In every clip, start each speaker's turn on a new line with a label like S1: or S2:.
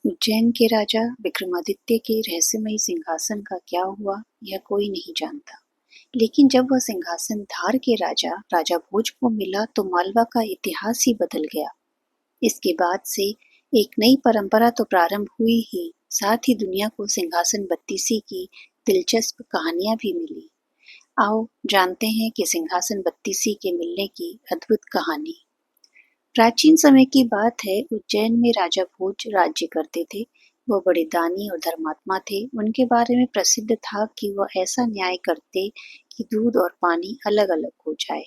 S1: उज्जैन के राजा विक्रमादित्य के रहस्यमयी सिंहासन का क्या हुआ, यह कोई नहीं जानता। लेकिन जब वह सिंहासन धार के राजा राजा भोज को मिला तो मालवा का इतिहास ही बदल गया। इसके बाद से एक नई परंपरा तो प्रारंभ हुई ही, साथ ही दुनिया को सिंहासन बत्तीसी की दिलचस्प कहानियां भी मिली। आओ जानते हैं कि सिंहासन बत्तीसी के मिलने की अद्भुत कहानी। प्राचीन समय की बात है, उज्जैन में राजा भोज राज्य करते थे। वह बड़े दानी और धर्मात्मा थे। उनके बारे में प्रसिद्ध था कि वह ऐसा न्याय करते कि दूध और पानी अलग अलग हो जाए।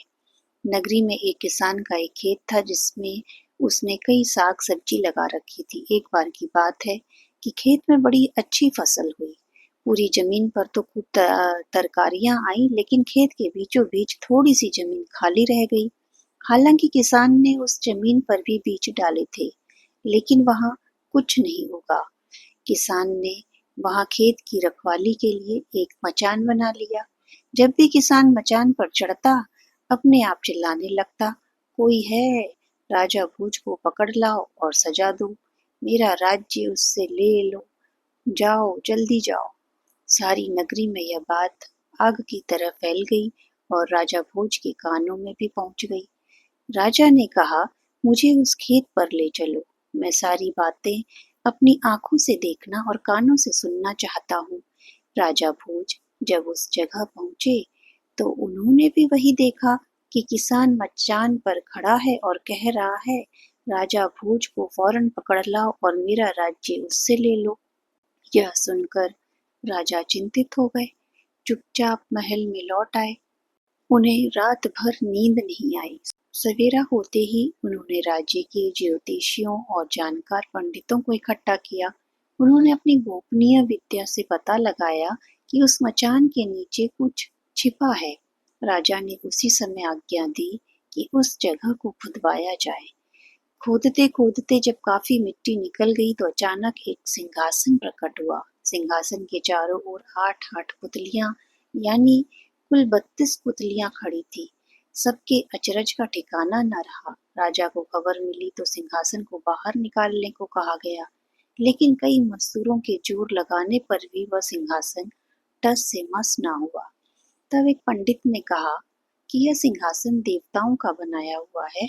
S1: नगरी में एक किसान का एक खेत था जिसमें उसने कई साग सब्जी लगा रखी थी। एक बार की बात है कि खेत में बड़ी अच्छी फसल हुई। पूरी जमीन पर तो खूब तरकारियां आई, लेकिन खेत के बीचों बीच थोड़ी सी जमीन खाली रह गई। हालांकि किसान ने उस जमीन पर भी बीज डाले थे, लेकिन वहां कुछ नहीं उगा। किसान ने वहां खेत की रखवाली के लिए एक मचान बना लिया। जब भी किसान मचान पर चढ़ता, अपने आप चिल्लाने लगता, कोई है, राजा भोज को पकड़ लाओ और सजा दो, मेरा राज्य उससे ले लो, जाओ जल्दी जाओ। सारी नगरी में यह बात आग की तरह फैल गई और राजा भोज के कानों में भी पहुंच गई। राजा ने कहा, मुझे उस खेत पर ले चलो। मैं सारी बातें अपनी आंखों से देखना और कानों से सुनना चाहता हूँ। राजा भोज जब उस जगह पहुंचे तो उन्होंने भी वही देखा कि किसान मचान पर खड़ा है और कह रहा है, राजा भोज को फौरन पकड़ लाओ और मेरा राज्य उससे ले लो। यह सुनकर राजा चिंतित हो गए, चुपचाप महल में लौट आए। उन्हें रात भर नींद नहीं आई। सवेरा होते ही उन्होंने राज्य के ज्योतिषियों और जानकार पंडितों को इकट्ठा किया। उन्होंने अपनी गोपनीय विद्या से पता लगाया कि उस मचान के नीचे कुछ छिपा है। राजा ने उसी समय आज्ञा दी कि उस जगह को खुदवाया जाए। खोदते खोदते जब काफी मिट्टी निकल गई तो अचानक एक सिंहासन प्रकट हुआ। सिंहासन के चारों ओर 8-8 पुतलियां, यानी कुल 32 पुतलियां खड़ी थी। सबके अचरज का ठिकाना न रहा। राजा को खबर मिली तो सिंहासन को बाहर निकालने को कहा गया, लेकिन कई मजदूरों के जोर लगाने पर भी वह सिंहासन टस से मस ना हुआ। तब एक पंडित ने कहा कि यह सिंहासन देवताओं का बनाया हुआ है,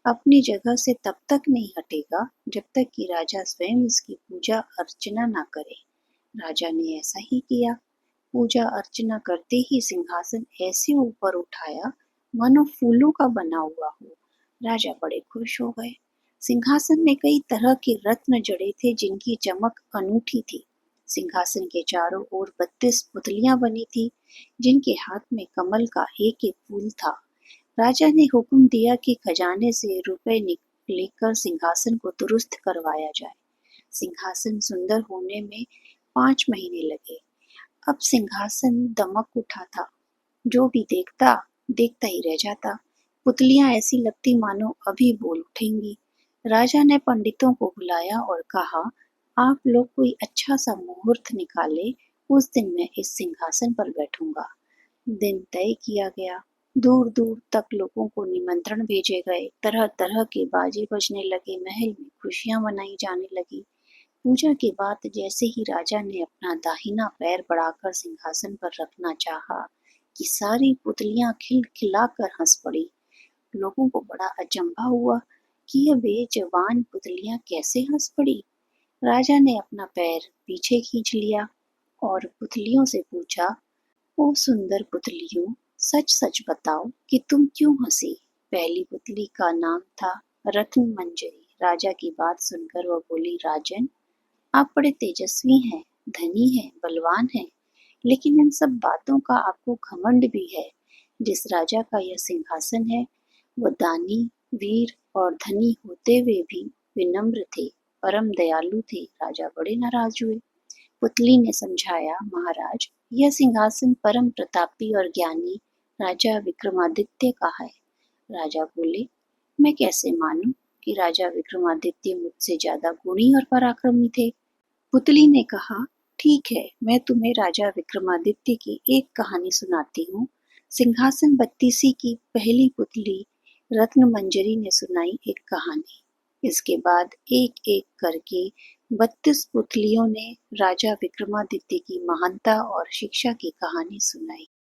S1: अपनी जगह से तब तक नहीं हटेगा जब तक कि राजा स्वयं इसकी पूजा अर्चना ना करे। राजा ने ऐसा ही किया। पूजा अर्चना करते ही सिंहासन ऐसे ऊपर उठाया मानो फूलों का बना हुआ हो। राजा बड़े खुश हो गए। सिंहासन में कई तरह के रत्न जड़े थे जिनकी चमक अनूठी थी। सिंहासन के चारों ओर 32 पुतलियां बनी थी जिनके हाथ में कमल का एक एक फूल था। राजा ने हुक्म दिया कि खजाने से रुपए लेकर सिंहासन को दुरुस्त करवाया जाए। सिंहासन सुंदर होने में 5 महीने लगे। अब सिंहासन दमक उठा था। जो भी देखता देखता ही रह जाता। पुतलियां ऐसी लगती मानो अभी बोल उठेंगी। राजा ने पंडितों को बुलाया और कहा, आप लोग कोई अच्छा सा मुहूर्त निकाले, उस दिन मैं इस सिंहासन पर बैठूंगा। दिन तय किया गया। दूर दूर तक लोगों को निमंत्रण भेजे गए। तरह तरह के बाजे बजने लगे। महल में खुशियां मनाई जाने लगी। पूजा के बाद जैसे ही राजा ने अपना दाहिना पैर बढ़ाकर सिंहासन पर रखना चाहा कि सारी पुतलियां खिलखिलाकर हंस पड़ी। लोगों को बड़ा अचंभा हुआ कि यह बेजवान पुतलियां कैसे हंस पड़ी। राजा ने अपना पैर पीछे खींच लिया और पुतलियों से पूछा, ओ सुंदर पुतलियों, सच सच बताओ कि तुम क्यों हंसी। पहली पुतली का नाम था रत्न मंजरी। राजा की बात सुनकर वह बोली, राजन, आप बड़े तेजस्वी हैं, धनी हैं, बलवान हैं, लेकिन इन सब बातों का आपको घमंड भी है। जिस राजा का यह सिंहासन है वह दानी, वीर और धनी होते हुए भी विनम्र थे, परम दयालु थे। राजा बड़े नाराज हुए। पुतली ने समझाया, महाराज, यह सिंहासन परम प्रतापी और ज्ञानी राजा विक्रमादित्य का है। राजा बोले, मैं कैसे मानूं कि राजा विक्रमादित्य मुझसे ज्यादा गुणी और पराक्रमी थे। पुतली ने कहा, ठीक है, मैं तुम्हें राजा विक्रमादित्य की एक कहानी सुनाती हूँ। सिंहासन बत्तीसी की पहली पुतली रत्न मंजरी ने सुनाई एक कहानी। इसके बाद एक एक करके 32 पुतलियों ने राजा विक्रमादित्य की महानता और शिक्षा की कहानी सुनाई।